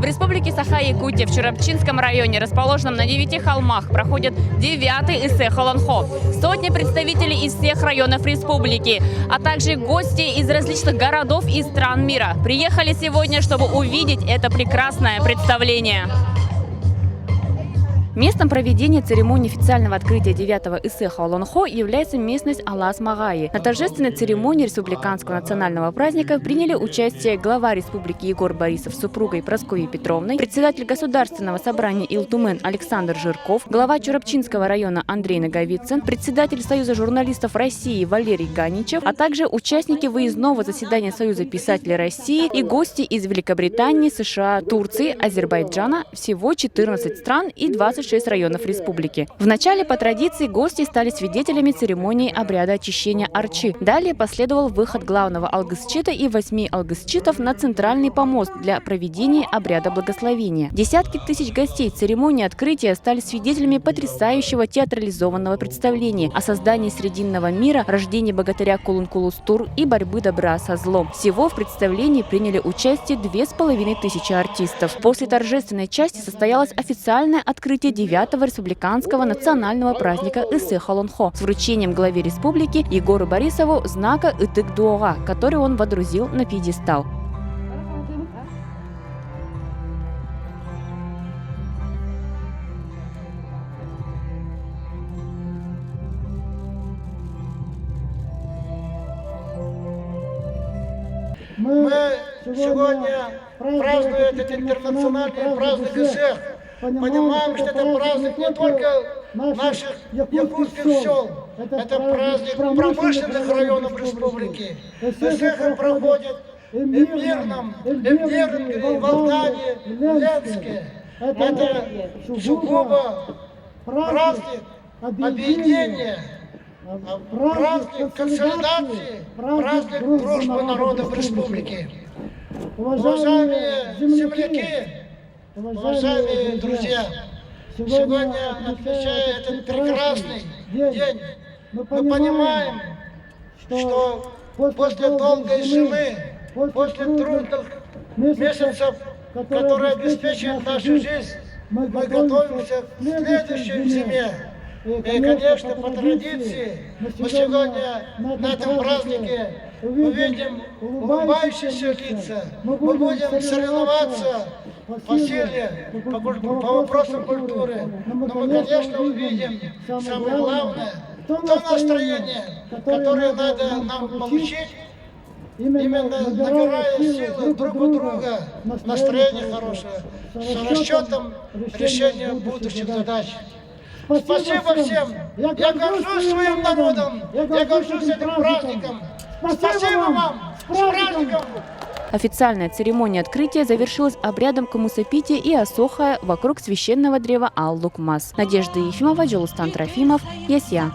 В Республике Саха-Якутия в Чурапчинском районе, расположенном на 9 холмах, проходит 9-й Эссе Холонхо. Сотни представителей из всех районов республики, а также гости из различных городов и стран мира приехали сегодня, чтобы увидеть это прекрасное представление. Местом проведения церемонии официального открытия 9-го Эссе Холонхо является местность Алас-Магаи. На торжественной церемонии республиканского национального праздника приняли участие глава республики Егор Борисов с супругой Прасковьей Петровной, председатель Государственного собрания Илтумен Александр Жирков, глава Чурапчинского района Андрей Наговицын, председатель Союза журналистов России Валерий Ганичев, а также участники выездного заседания Союза писателей России и гости из Великобритании, США, Турции, Азербайджана, всего 14 стран и 26 районов республики. Вначале, по традиции, гости стали свидетелями церемонии обряда очищения Арчи. Далее последовал выход главного алгысчита и 8 алгысчитов на центральный помост для проведения обряда благословения. Десятки тысяч гостей церемонии открытия стали свидетелями потрясающего театрализованного представления о создании Срединного мира, рождении богатыря Кулун-Кулустур и борьбы добра со злом. Всего в представлении приняли участие 2500 артистов. После торжественной части состоялось официальное открытие 9-го республиканского национального праздника Эссе Холонхо с вручением главе республики Егору Борисову знака Ытык-Дуога, который он водрузил на пьедестал. Мы сегодня празднуем этот интернациональный праздник Эссе. Понимаем, что это праздник не только наших якутских сел, это праздник промышленных районов республики. Эссе проходит и в Мирном, и в Нерунге, и в Алтае, и в Ленске. Это сугубо праздник объединения, праздник консолидации, праздник дружбы народов республики. Уважаемые земляки, уважаемые друзья, сегодня, отмечая этот прекрасный день, мы понимаем, что после долгой зимы, после трудных месяцев, которые обеспечивают нашу жизнь, мы готовимся к следующей зиме. И, конечно, по традиции, мы сегодня на этом празднике увидим улыбающиеся лица, мы будем соревноваться по силе, по вопросам культуры, но мы, конечно, увидим самое главное, то настроение, которое надо нам получить, именно набирая силы друг у друга, настроение хорошее, с расчетом решения будущих задач. Спасибо всем! Я горжусь своим народом! Я горжусь этим праздником! Спасибо вам! С праздником! Официальная церемония открытия завершилась обрядом коммусопития и осохая вокруг священного древа Ал-Лукмас. Надежда Ефимова, Джолустан Трофимов, Ясья.